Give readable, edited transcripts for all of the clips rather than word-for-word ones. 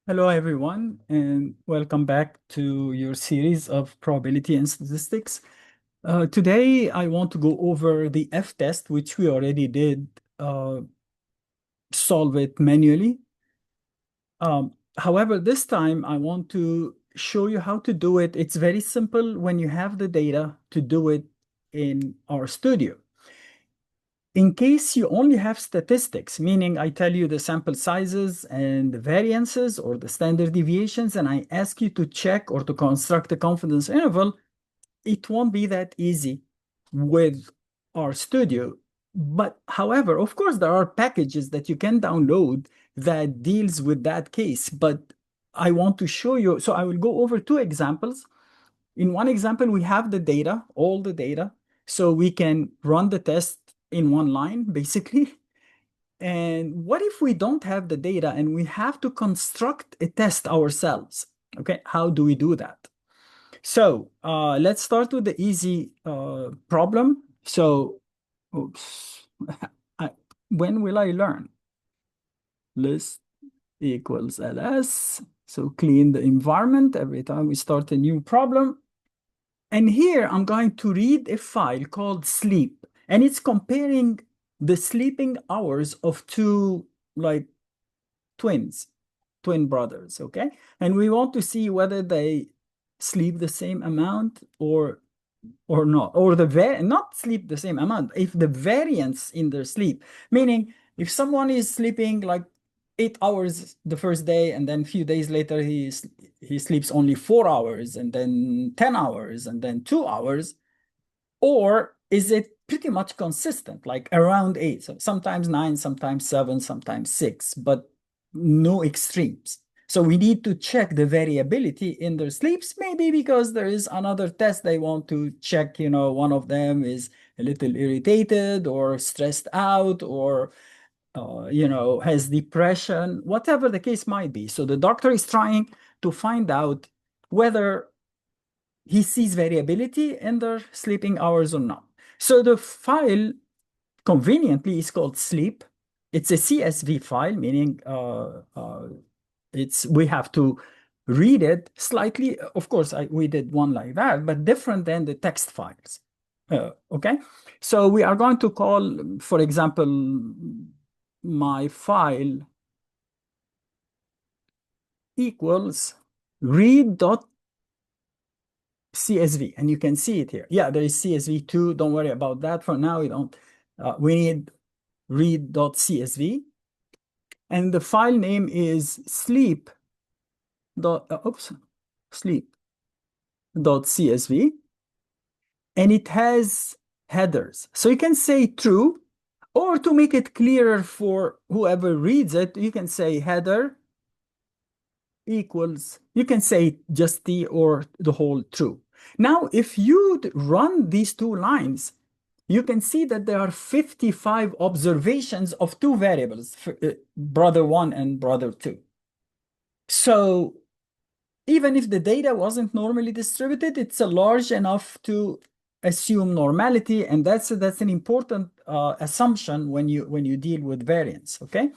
Hello, everyone, and welcome back to your series of probability and statistics. Today, I want to go over the F-test, which we already did solve it manually. However, this time I want to show you how to do it. It's very simple when you have the data to do it in our studio. In case you only have statistics, meaning I tell you the sample sizes and the variances or the standard deviations, and I ask you to check or to construct a confidence interval, it won't be that easy with our studio. But however, of course, there are packages that you can download that deals with that case. But I want to show you, so I will go over two examples. In one example, we have the data, all the data, so we can run the test in one line, basically. And what if we don't have the data and we have to construct a test ourselves? Okay, how do we do that? So let's start with the easy problem. So, oops, I, when will I learn? List equals ls. So clean the environment every time we start a new problem. And here I'm going to read a file called sleep, and it's comparing the sleeping hours of two like twin brothers, okay? And we want to see whether they sleep the same amount or not, or not sleep the same amount, if the variance in their sleep, meaning if someone is sleeping like 8 hours the first day and then a few days later he sleeps only 4 hours and then 10 hours and then 2 hours, or is it pretty much consistent, like around eight? So sometimes nine, sometimes seven, sometimes six, but no extremes. So we need to check the variability in their sleeps, maybe because there is another test they want to check. One of them is a little irritated or stressed out or, has depression, whatever the case might be. So the doctor is trying to find out whether he sees variability in their sleeping hours or not. So the file conveniently is called sleep. It's a CSV file, meaning we have to read it slightly. Of course, we did one like that, but different than the text files. Okay, so we are going to call, for example, my file equals read.csv, and you can see it here. Yeah, there is CSV2. Don't worry about that for now. We need read.csv, and the file name is sleep.csv, and it has headers. So you can say true, or to make it clearer for whoever reads it, you can say header equals, you can say just the or the whole true. Now, if you run these two lines, you can see that there are 55 observations of two variables, brother one and brother two. So even if the data wasn't normally distributed, it's large enough to assume normality, and that's an important assumption when you deal with variance. Okay,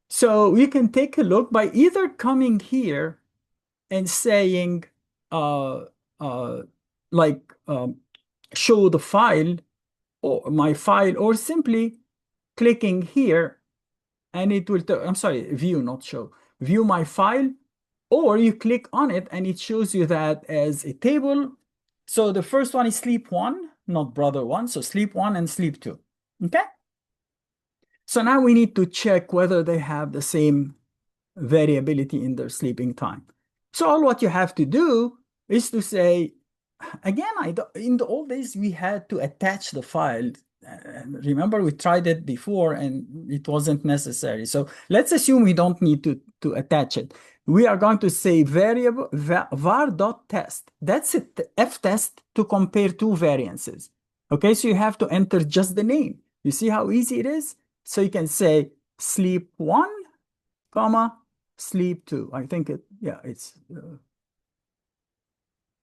so we can take a look by either coming here and saying uh, uh, like show the file or my file, or simply clicking here and it will, I'm sorry, view, not show, view my file, or you click on it and it shows you that as a table. So the first one is sleep one, not brother one. So sleep one and sleep two. Okay. So now we need to check whether they have the same variability in their sleeping time. So all what you have to do is to say, again, in the old days, we had to attach the file. Remember, we tried it before and it wasn't necessary. So let's assume we don't need to attach it. We are going to say variable var.test. That's it, F-test to compare two variances. Okay, so you have to enter just the name. You see how easy it is? So you can say sleep one, comma, sleep two. I think it's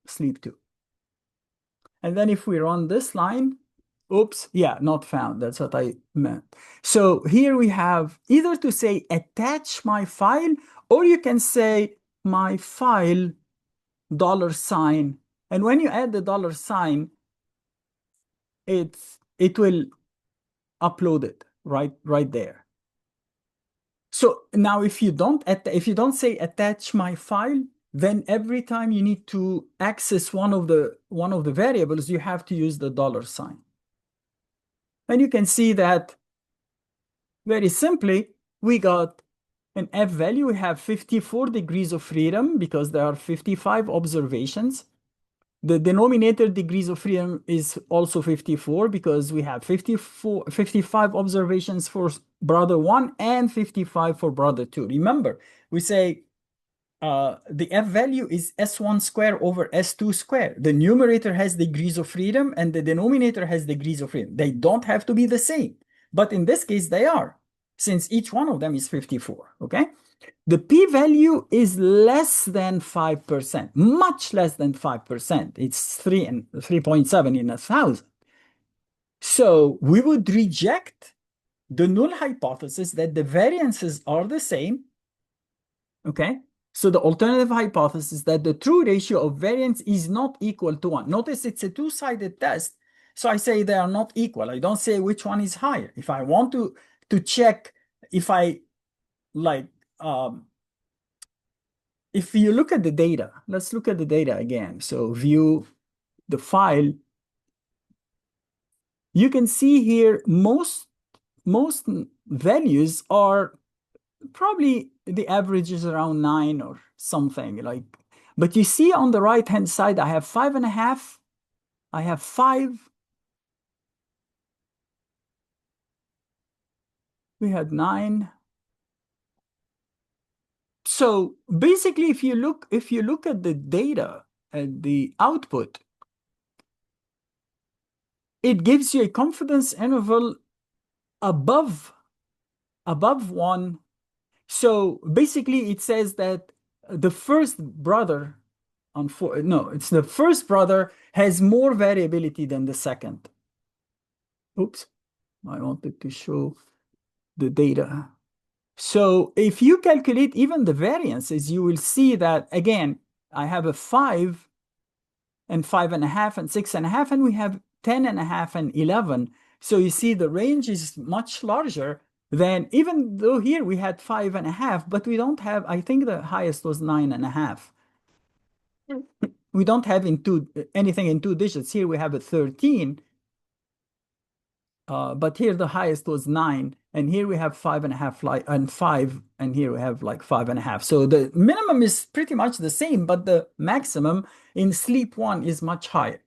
sleep two. And then if we run this line, Oops, yeah, not found. That's what I meant. So here we have either to say attach my file, or you can say my file $sign. And when you add the $sign, it will upload it right there. So now if you don't say attach my file, then every time you need to access one of the variables, you have to use the $sign. And you can see that very simply, we got an F value. We have 54 degrees of freedom because there are 55 observations. The denominator degrees of freedom is also 54 because we have 55 observations for brother 1 and 55 for brother 2. Remember, we say the F value is S1 square over S2 square. The numerator has degrees of freedom and the denominator has degrees of freedom. They don't have to be the same, but in this case they are, since each one of them is 54, okay? The p-value is less than 5%, much less than 5%. It's 3 and 3.7 in 1,000. So we would reject the null hypothesis that the variances are the same, okay? So the alternative hypothesis is that the true ratio of variance is not equal to 1. Notice it's a two-sided test, so I say they are not equal. I don't say which one is higher. If I want to check if I like if you look at the data, let's look at the data again. So view the file. You can see here most values are probably the average is around 9 or something like. But you see on the right hand side, I have 5.5. I have 5. We had 9. So basically, if you look at the data at the output, it gives you a confidence interval above 1. So basically, it says that the first brother, it's the first brother has more variability than the second. Oops, I wanted to show the data. So if you calculate even the variances, you will see that, again, I have a 5 and 5.5 and 6.5, and we have 10.5 and 11. So you see the range is much larger than, even though here we had 5.5, but we don't have, I think the highest was 9.5. We don't have anything in 2 digits. Here we have a 13. But here the highest was 9, and here we have 5.5 and 5, and here we have like 5.5. So the minimum is pretty much the same, but the maximum in sleep 1 is much higher.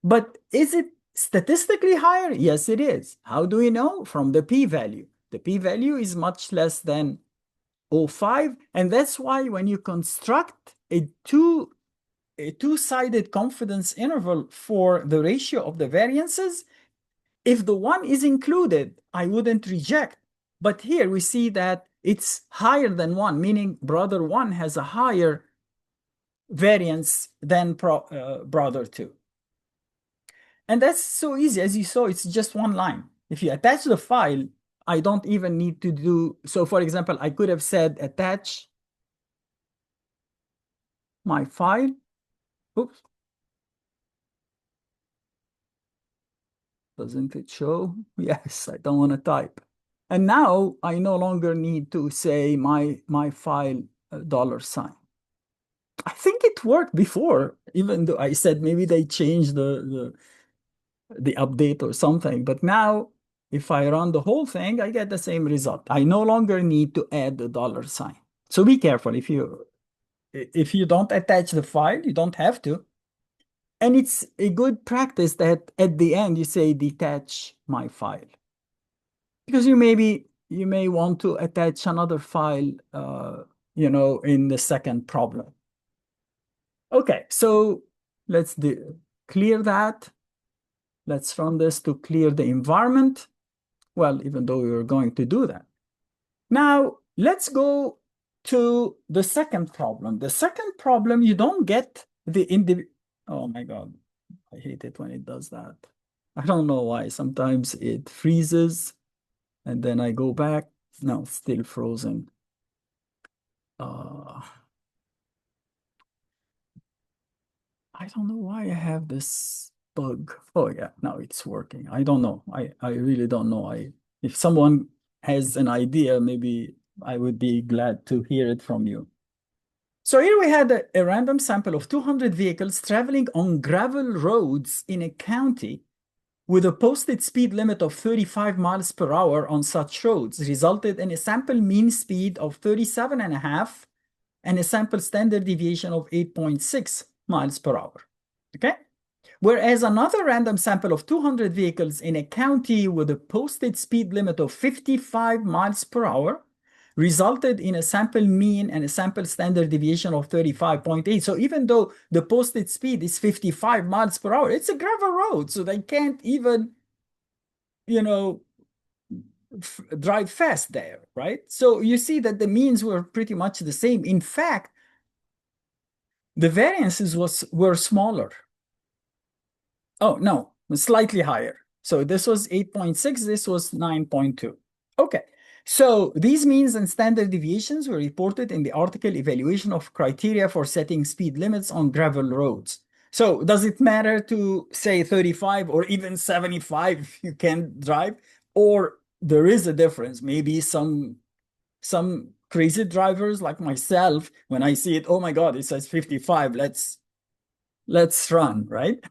But is it statistically higher? Yes, it is. How do we know? From the p-value. The p-value is much less than 0.05, and that's why when you construct a two-sided confidence interval for the ratio of the variances, if the 1 is included, I wouldn't reject. But here we see that it's higher than 1, meaning brother 1 has a higher variance than brother 2. And that's so easy. As you saw, it's just one line. If you attach the file, I don't even need to do. So for example, I could have said attach my file. Oops. Doesn't it show? Yes, I don't want to type. And now I no longer need to say my file $sign. I think it worked before, even though I said maybe they changed the update or something. But now if I run the whole thing, I get the same result. I no longer need to add the $sign. So be careful. If you don't attach the file, you don't have to. And it's a good practice that at the end you say detach my file. Because you may want to attach another file, in the second problem. Okay, so let's clear that. Let's run this to clear the environment. Well, even though we were going to do that. Now, let's go to the second problem. The second problem, you don't get the individual. Oh my God, I hate it when it does that. I don't know why. Sometimes it freezes and then I go back. No, it's still frozen. Uh, I don't know why I have this bug. Oh yeah, now it's working. I don't know. I really don't know. If someone has an idea, maybe I would be glad to hear it from you. So here we had a random sample of 200 vehicles traveling on gravel roads in a county with a posted speed limit of 35 miles per hour on such roads, resulted in a sample mean speed of 37 and a half and a sample standard deviation of 8.6 miles per hour. Okay? Whereas another random sample of 200 vehicles in a county with a posted speed limit of 55 miles per hour resulted in a sample mean and a sample standard deviation of 35.8. So even though the posted speed is 55 miles per hour, it's a gravel road, so they can't even, you know, drive fast there, right? So you see that the means were pretty much the same. In fact, the variances were smaller. Oh, no, slightly higher. So this was 8.6, this was 9.2. Okay, so these means and standard deviations were reported in the article Evaluation of Criteria for Setting Speed Limits on Gravel Roads. So does it matter to say 35 or even 75 if you can drive? Or there is a difference? Maybe some crazy drivers like myself, when I see it, oh my God, it says 55, let's run, right?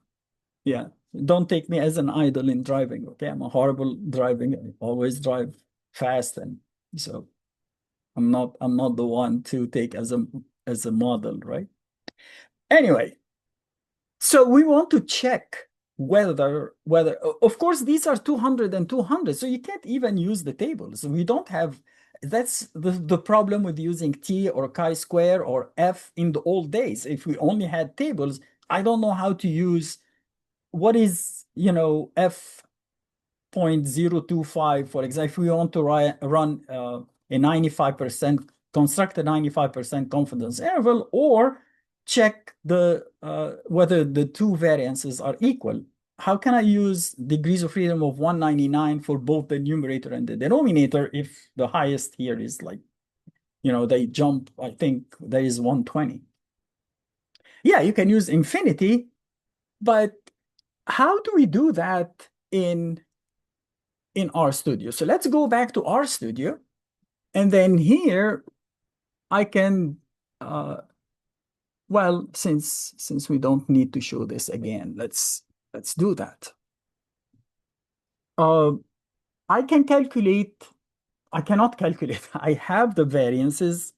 Yeah. Don't take me as an idol in driving, okay? I'm a horrible driving. I always drive fast, and so I'm not the one to take as a model, right? Anyway, so we want to check whether of course these are 200 and 200, so you can't even use the tables. We don't have that's the problem with using t or chi-square or f in the old days. If we only had tables, I don't know how to use what is, f 0.025, for example. If we want to run a 95%, construct a 95% confidence interval, or check the whether the two variances are equal. How can I use degrees of freedom of 199 for both the numerator and the denominator if the highest here is like, they jump, I think there is 120. Yeah, you can use infinity, but how do we do that in RStudio? So let's go back to RStudio, and then here I can, well, since we don't need to show this again, let's do that. I can calculate. I cannot calculate. I have the variances,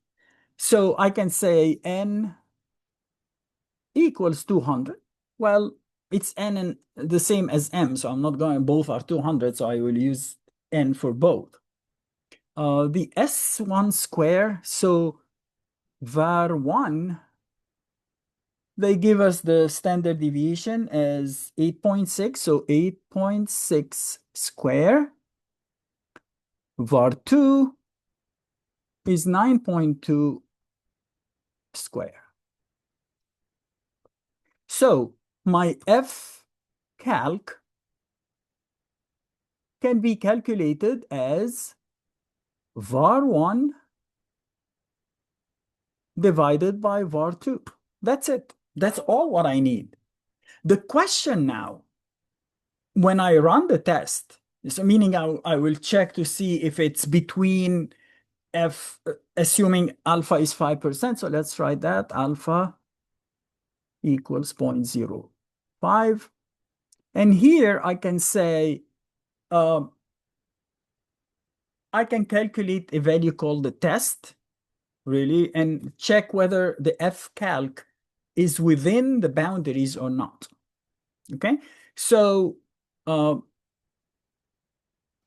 so I can say n equals 200. Well, it's n and the same as m, so I'm not going. Both are 200, so I will use n for both. The S1 square, so var1, they give us the standard deviation as 8.6, so 8.6 square. var2 is 9.2 square. So my f calc can be calculated as var1 divided by var2. That's it. That's all what I need. The question now, when I run the test, so meaning I will check to see if it's between f, assuming alpha is 5%. So let's write that alpha equals 0.05. And here I can say, I can calculate a value called the test, really, and check whether the f calc is within the boundaries or not. Okay, so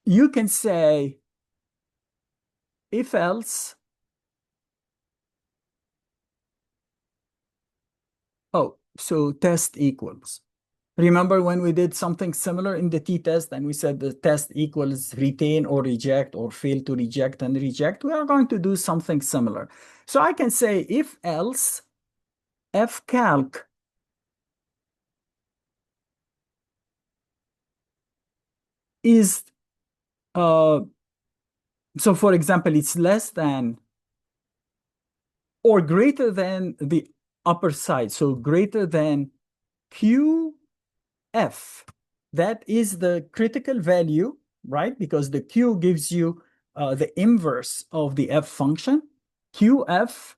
you can say if else. Oh, so test equals. Remember when we did something similar in the t-test and we said the test equals retain or reject or fail to reject and reject? We are going to do something similar. So I can say if else f calc is, so for example, it's less than or greater than the upper side. So greater than QF. That is the critical value, right? Because the Q gives you the inverse of the F function. QF,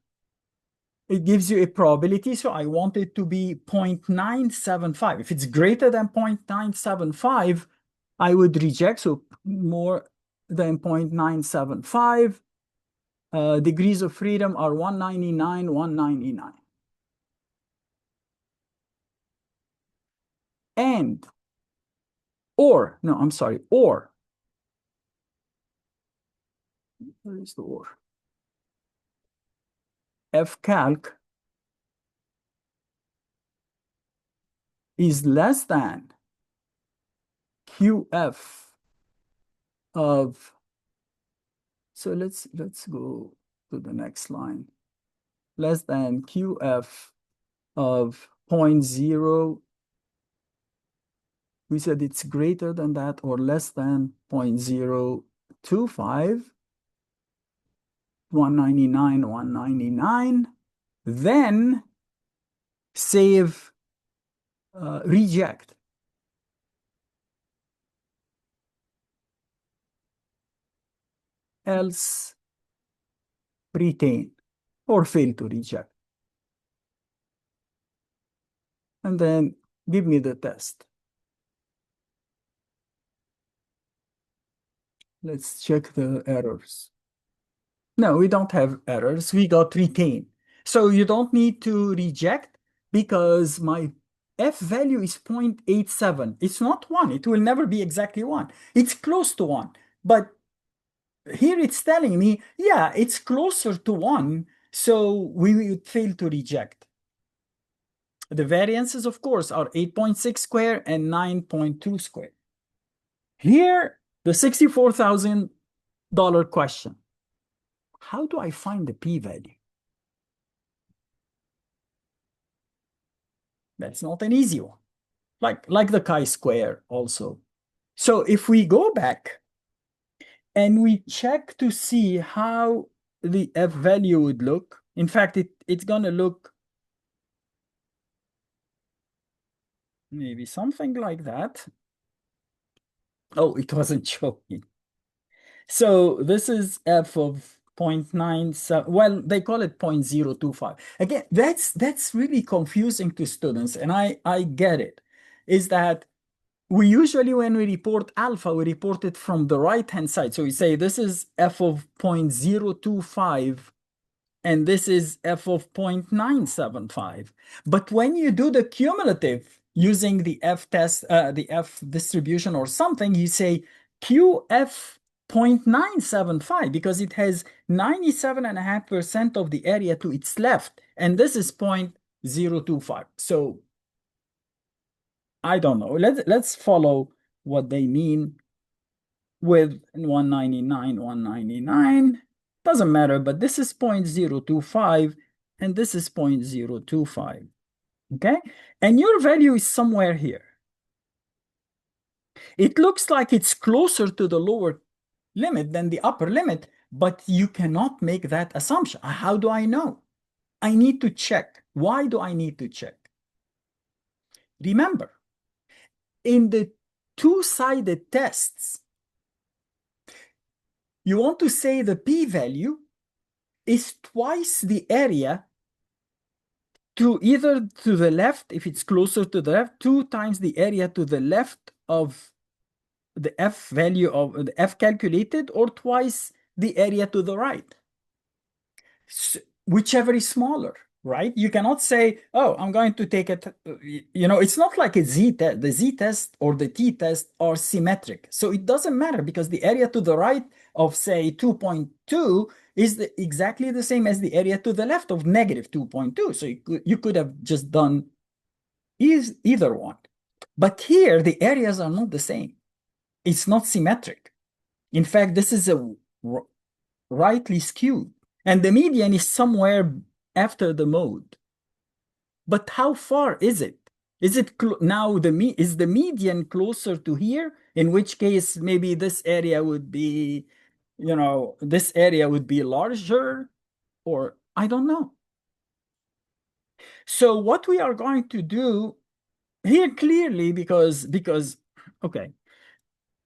it gives you a probability. So I want it to be 0.975. If it's greater than 0.975, I would reject. So more than 0.975. Degrees of freedom are 199, 199. And, or, no, I'm sorry, or, where is the or? Fcalc is less than QF of, so let's go to the next line. Less than QF of 0.0. We said it's greater than that or less than 0.025. 199, 199. Then save, reject. Else retain or fail to reject. And then give me the test. Let's check the errors. No, we don't have errors. We got retain. So you don't need to reject because my F value is 0.87. It's not 1. It will never be exactly 1. It's close to 1. But here it's telling me, yeah, it's closer to 1. So we would fail to reject. The variances, of course, are 8.6 square and 9.2 square. Here, the $64,000 question. How do I find the p-value? That's not an easy one. Like the chi-square also. So if we go back and we check to see how the F value would look, in fact, it's going to look maybe something like that. Oh, it wasn't showing. So this is F of 0.97. Well, they call it 0.025. Again, that's really confusing to students, and I get it. Is that we usually, when we report alpha, we report it from the right-hand side. So we say this is F of 0.025, and this is F of 0.975. But when you do the cumulative using the F test, the F distribution or something, you say QF 0.975 because it has 97.5% of the area to its left, and this is 0.025. So I don't know. Let's follow what they mean with 199, 199. Doesn't matter, but this is 0.025 and this is 0.025. Okay? And your value is somewhere here. It looks like it's closer to the lower limit than the upper limit, but you cannot make that assumption. How do I know? I need to check. Why do I need to check? Remember, in the two-sided tests, you want to say the p-value is twice the area to either to the left, if it's closer to the left, 2 times the area to the left of the F value of the F calculated, or twice the area to the right. Whichever is smaller, right? You cannot say, oh, I'm going to take it. It's not like a Z test. The Z test or the T test are symmetric. So it doesn't matter because the area to the right of, say, 2.2 is exactly the same as the area to the left of negative 2.2. So you could have just done either one. But here, the areas are not the same. It's not symmetric. In fact, this is a rightly skewed. And the median is somewhere after the mode. But how far is it? Is it now is the median closer to here? In which case, maybe this area would be, this area would be larger, or I don't know. So what we are going to do here clearly, because okay,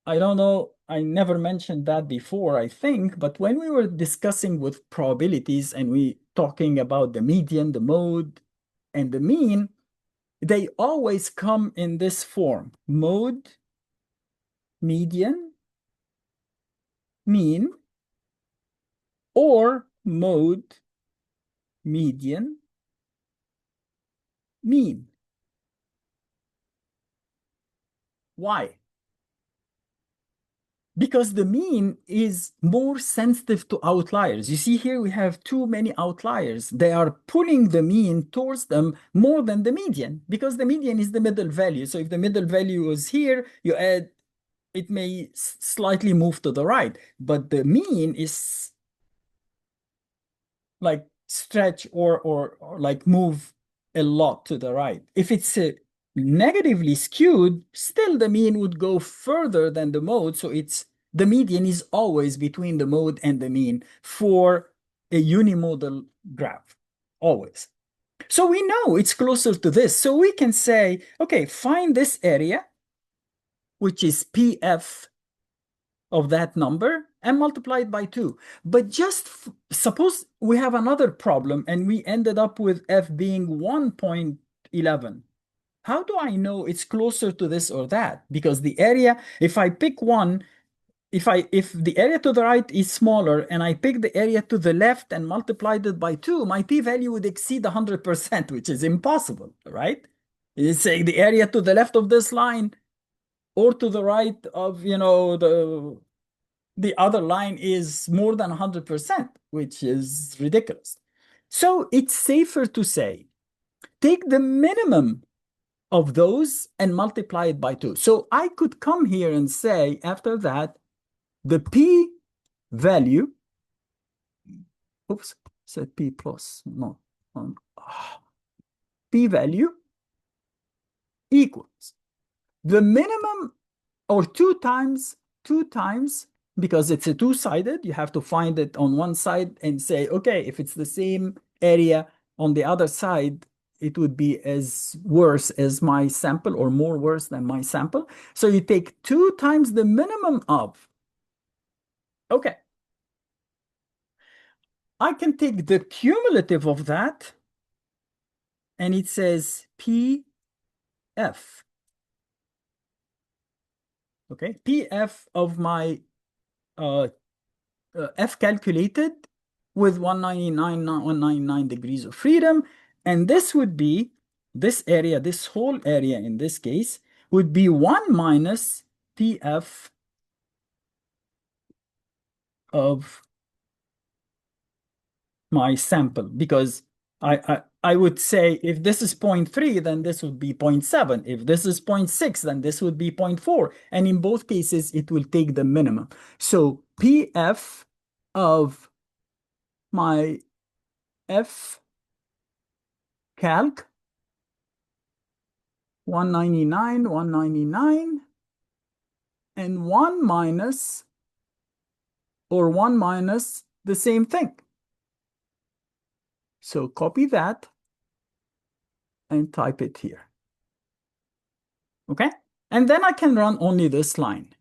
I don't know, I never mentioned that before, I think, but when we were discussing with probabilities and we talking about the median, the mode, and the mean, they always come in this form: mode, median, mean, or mode, median, mean. Why? Because the mean is more sensitive to outliers. You see here we have too many outliers. They are pulling the mean towards them more than the median, because the median is the middle value. So if the middle value is here, you add, it may slightly move to the right, but the mean is like stretch or like move a lot to the right. If it's negatively skewed, still the mean would go further than the mode. So the median is always between the mode and the mean for a unimodal graph, always. So we know it's closer to this. So we can say, okay, find this area, which is PF of that number, and multiply it by 2. But just suppose we have another problem and we ended up with F being 1.11. How do I know it's closer to this or that? Because the area, if I pick one, if the area to the right is smaller and I pick the area to the left and multiplied it by 2, my p-value would exceed 100%, which is impossible, right? It's saying the area to the left of this line or to the right of, the other line is more than 100%, which is ridiculous. So it's safer to say, take the minimum of those and multiply it by 2. So I could come here and say, after that, the p value, oops, said p plus, no, p value equals the minimum, or two times, because it's a two-sided, you have to find it on one side and say, okay, if it's the same area on the other side, it would be as worse as my sample or more worse than my sample. So you take 2 times the minimum of, okay, I can take the cumulative of that, and it says PF. Okay, PF of my F calculated with 199 degrees of freedom. And this would be, this area, this whole area in this case, would be 1 minus PF of my sample, because I would say if this is 0.3, then this would be 0.7. If this is 0.6, then this would be 0.4. And in both cases, it will take the minimum. So PF of my F calc, 199, and 1 minus, or 1 minus the same thing. So copy that and type it here. Okay? And then I can run only this line.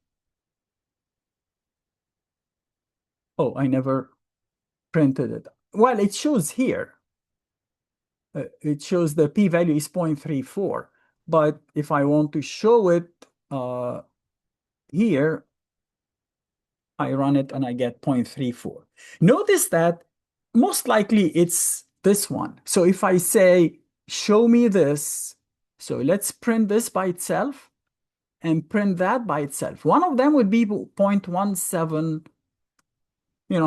Oh, I never printed it. Well, it shows here. It shows the p-value is 0.34. But if I want to show it here, I run it and I get 0.34. Notice that most likely it's this one. So if I say, show me this, so let's print this by itself and print that by itself. One of them would be 0.17,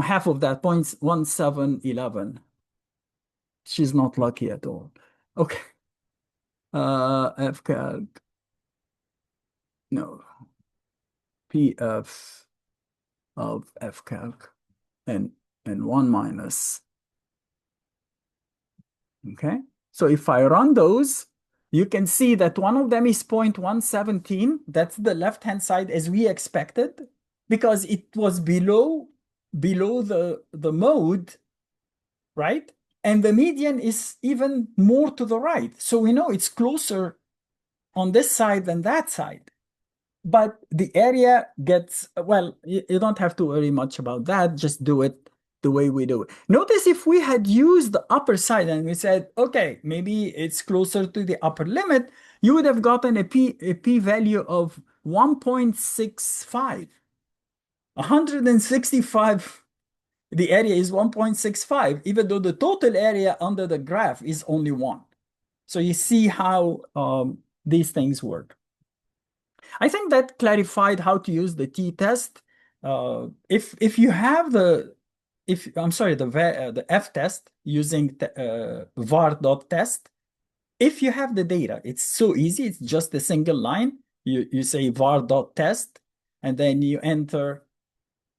half of that, 0.1711. She's not lucky at all. Okay. FCalc, no, PF of FCalc, and 1 minus. Okay, so if I run those, You can see that one of them is 0.117. That's the left-hand side as we expected, because it was below the mode, right? And the median is even more to the right. So we know it's closer on this side than that side. But the area gets, well, you don't have to worry much about that. Just do it the way we do it. Notice if we had used the upper side and we said, okay, maybe it's closer to the upper limit, you would have gotten a p value of 1.65. 165, the area is 1.65, even though the total area under the graph is only 1. So you see how these things work. I think that clarified how to use the t-test. If you have if I'm sorry, the f-test using var.test, if you have the data, it's so easy. It's just a single line. You say var.test, and then you enter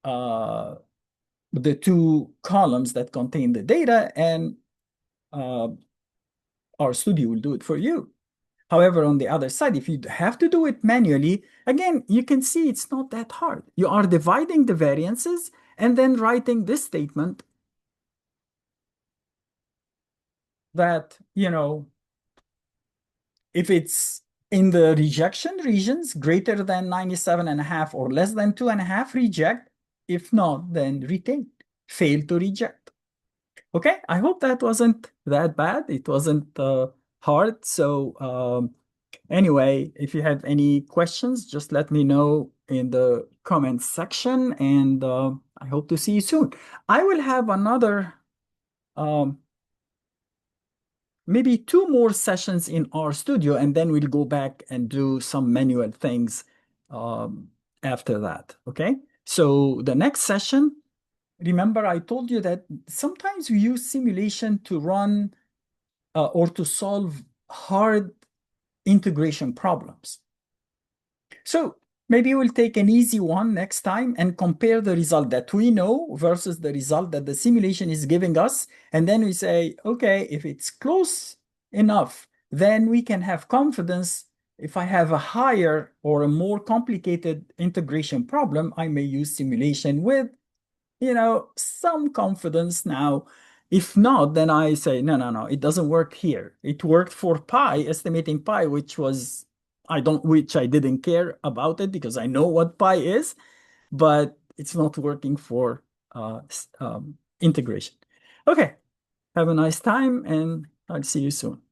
the two columns that contain the data, and RStudio will do it for you. However, on the other side, if you have to do it manually, again, you can see it's not that hard. You are dividing the variances and then writing this statement that, if it's in the rejection regions greater than 97.5 or less than 2.5, reject. If not, then retain. Fail to reject. Okay, I hope that wasn't that bad. It wasn't hard. So anyway, if you have any questions, just let me know in the comments section, and I hope to see you soon. I will have another, maybe 2 more sessions in RStudio, and then we'll go back and do some manual things after that, okay? So the next session, remember I told you that sometimes we use simulation to run or to solve hard integration problems. So maybe we'll take an easy one next time and compare the result that we know versus the result that the simulation is giving us. And then we say, okay, if it's close enough, then we can have confidence. If I have a higher or a more complicated integration problem, I may use simulation with, some confidence. Now, if not, then I say, no, it doesn't work here. It worked for pi, estimating pi, which I didn't care about it because I know what pi is, but it's not working for integration. Okay, have a nice time, and I'll see you soon.